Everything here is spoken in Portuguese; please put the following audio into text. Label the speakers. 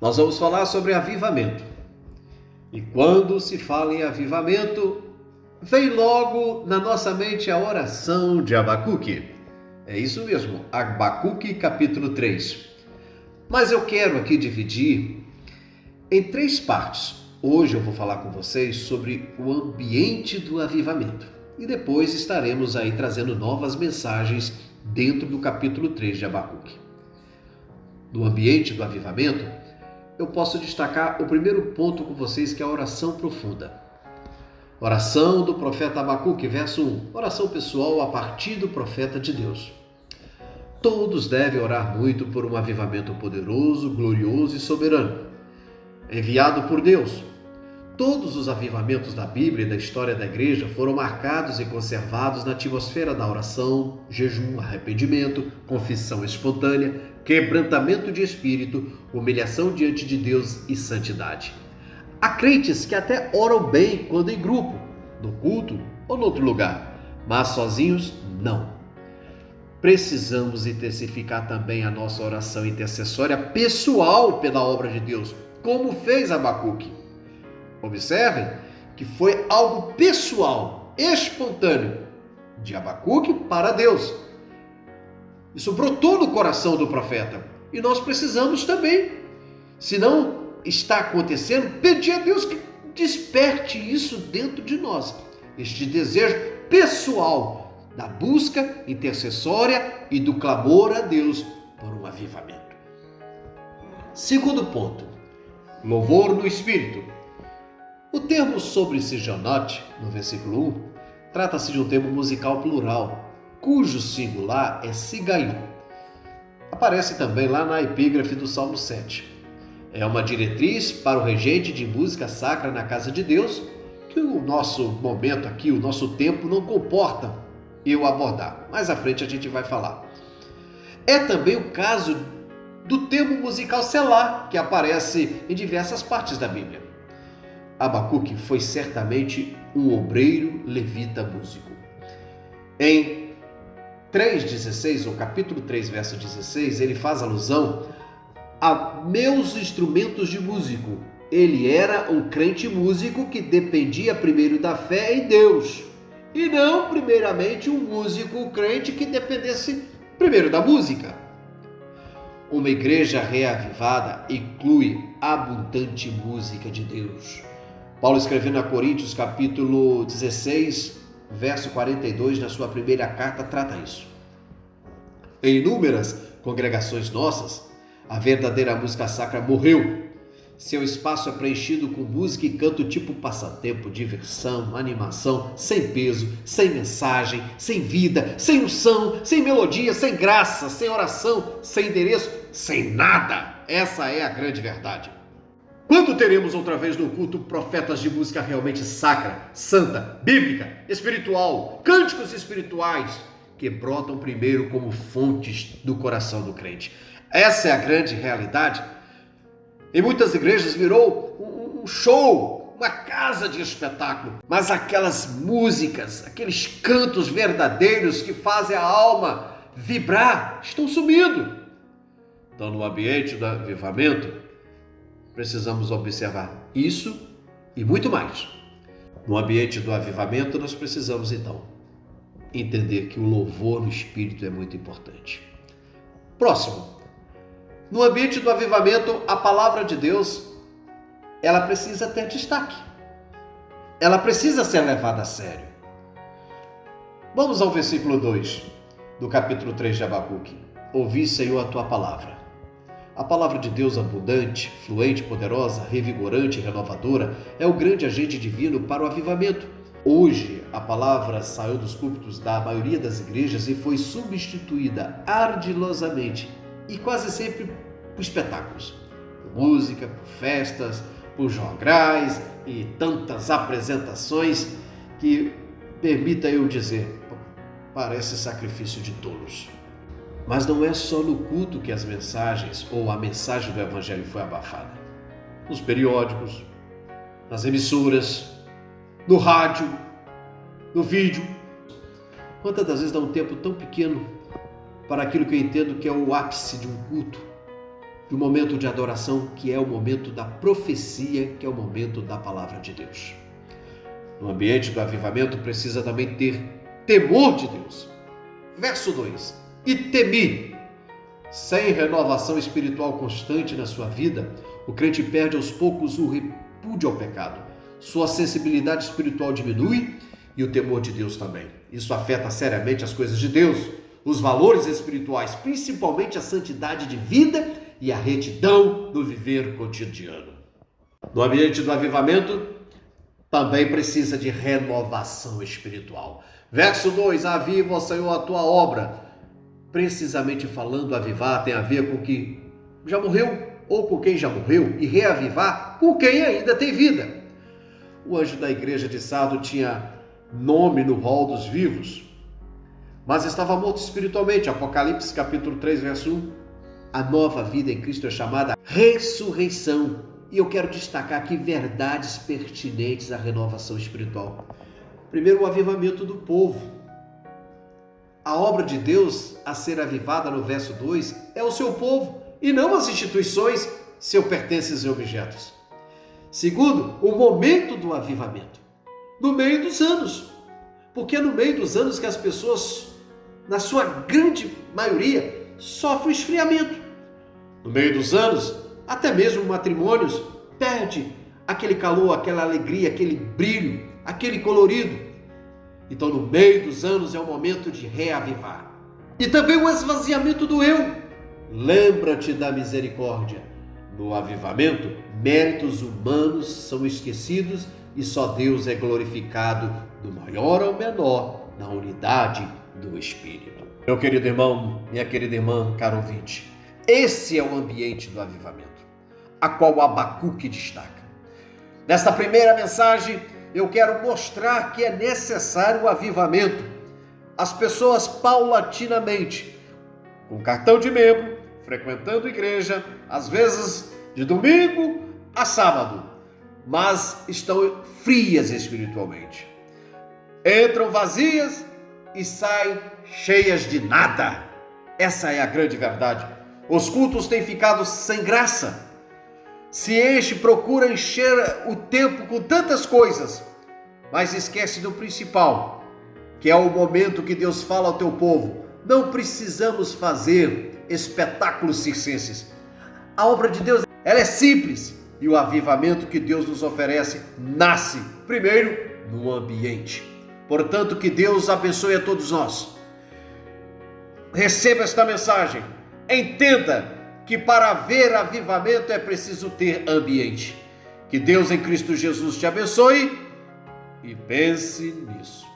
Speaker 1: Nós vamos falar sobre avivamento. E quando se fala em avivamento, vem logo na nossa mente a oração de Abacuque. É isso mesmo, Abacuque capítulo 3. Mas eu quero aqui dividir em 3 partes. Hoje eu vou falar com vocês sobre o ambiente do avivamento. E depois estaremos aí trazendo novas mensagens dentro do capítulo 3 de Abacuque. No ambiente do avivamento, eu posso destacar o primeiro ponto com vocês, que é a oração profunda. Oração do profeta Abacuque, verso 1. Oração pessoal a partir do profeta de Deus. Todos devem orar muito por um avivamento poderoso, glorioso e soberano, enviado por Deus. Todos os avivamentos da Bíblia e da história da igreja foram marcados e conservados na atmosfera da oração, jejum, arrependimento, confissão espontânea, quebrantamento de espírito, humilhação diante de Deus e santidade. Há crentes que até oram bem quando em grupo, no culto ou em outro lugar, mas sozinhos não. Precisamos intensificar também a nossa oração intercessória pessoal pela obra de Deus, como fez Abacuque. Observem que foi algo pessoal, espontâneo, de Abacuque para Deus. Isso brotou no coração do profeta. E nós precisamos também, se não está acontecendo, pedir a Deus que desperte isso dentro de nós. Este desejo pessoal da busca intercessória e do clamor a Deus por um avivamento. Segundo ponto, louvor no Espírito. O termo sobre Sijonote, no versículo 1, trata-se de um termo musical plural, cujo singular é Sigaiu. Aparece também lá na epígrafe do Salmo 7. É uma diretriz para o regente de música sacra na casa de Deus, que o nosso momento aqui, o nosso tempo, não comporta eu abordar. Mais à frente a gente vai falar. É também o caso do termo musical Selá, que aparece em diversas partes da Bíblia. Abacuque foi certamente um obreiro levita músico. Em 3,16, ou capítulo 3, verso 16, ele faz alusão a meus instrumentos de músico. Ele era um crente músico que dependia primeiro da fé em Deus, e não primeiramente um músico crente que dependesse primeiro da música. Uma igreja reavivada inclui abundante música de Deus. Paulo escrevendo a Coríntios, capítulo 16, verso 42, na sua primeira carta, trata isso. Em inúmeras congregações nossas, a verdadeira música sacra morreu. Seu espaço é preenchido com música e canto tipo passatempo, diversão, animação, sem peso, sem mensagem, sem vida, sem unção, sem melodia, sem graça, sem oração, sem endereço, sem nada. Essa é a grande verdade. Quando teremos outra vez no culto profetas de música realmente sacra, santa, bíblica, espiritual, cânticos espirituais, que brotam primeiro como fontes do coração do crente? Essa é a grande realidade. Em muitas igrejas virou um show, uma casa de espetáculo, mas aquelas músicas, aqueles cantos verdadeiros que fazem a alma vibrar, estão sumindo. Então, no ambiente do avivamento, precisamos observar isso e muito mais. No ambiente do avivamento, nós precisamos, então, entender que o louvor no Espírito é muito importante. Próximo. No ambiente do avivamento, a palavra de Deus, ela precisa ter destaque. Ela precisa ser levada a sério. Vamos ao versículo 2 do capítulo 3 de Abacuque. Ouvi, Senhor, a tua palavra. A palavra de Deus abundante, fluente, poderosa, revigorante e renovadora é o grande agente divino para o avivamento. Hoje, a palavra saiu dos púlpitos da maioria das igrejas e foi substituída ardilosamente e quase sempre por espetáculos, por música, por festas, por jograis e tantas apresentações que, permita eu dizer, parece sacrifício de tolos. Mas não é só no culto que as mensagens ou a mensagem do Evangelho foi abafada. Nos periódicos, nas emissoras, no rádio, no vídeo. Quantas das vezes dá um tempo tão pequeno para aquilo que eu entendo que é o ápice de um culto, do momento de adoração, que é o momento da profecia, que é o momento da palavra de Deus. No ambiente do avivamento precisa também ter temor de Deus. Verso 2: e temi. Sem renovação espiritual constante na sua vida, o crente perde aos poucos o repúdio ao pecado. Sua sensibilidade espiritual diminui e o temor de Deus também. Isso afeta seriamente as coisas de Deus, os valores espirituais, principalmente a santidade de vida e a retidão no viver cotidiano. No ambiente do avivamento, também precisa de renovação espiritual. Verso 2: aviva, ó Senhor, a tua obra. Precisamente falando, avivar tem a ver com quem já morreu ou com quem já morreu, e reavivar com quem ainda tem vida. O anjo da igreja de Sardo tinha nome no rol dos vivos, mas estava morto espiritualmente. Apocalipse capítulo 3, verso 1. A nova vida em Cristo é chamada ressurreição. E eu quero destacar aqui verdades pertinentes à renovação espiritual. Primeiro, o avivamento do povo. A obra de Deus a ser avivada no verso 2 é o seu povo e não as instituições, seus pertences e objetos. Segundo, o momento do avivamento. No meio dos anos. Porque é no meio dos anos que as pessoas, na sua grande maioria, sofrem esfriamento. No meio dos anos, até mesmo matrimônios perde aquele calor, aquela alegria, aquele brilho, aquele colorido. Então, no meio dos anos é o momento de reavivar. E também o esvaziamento do eu. Lembra-te da misericórdia. No avivamento, méritos humanos são esquecidos e só Deus é glorificado, do maior ao menor, na unidade do Espírito. Meu querido irmão, minha querida irmã, caro ouvinte, esse é o ambiente do avivamento, a qual Abacuque destaca. Nesta primeira mensagem, eu quero mostrar que é necessário o avivamento. As pessoas paulatinamente, com cartão de membro, frequentando igreja, às vezes de domingo a sábado, mas estão frias espiritualmente. Entram vazias e saem cheias de nada. Essa é a grande verdade. Os cultos têm ficado sem graça. Se enche, procura encher o tempo com tantas coisas, mas esquece do principal, que é o momento que Deus fala ao teu povo. Não precisamos fazer espetáculos circenses. A obra de Deus, ela é simples, e o avivamento que Deus nos oferece nasce, primeiro, no ambiente. Portanto, que Deus abençoe a todos nós. Receba esta mensagem. Entenda que para haver avivamento é preciso ter ambiente. Que Deus em Cristo Jesus te abençoe e pense nisso.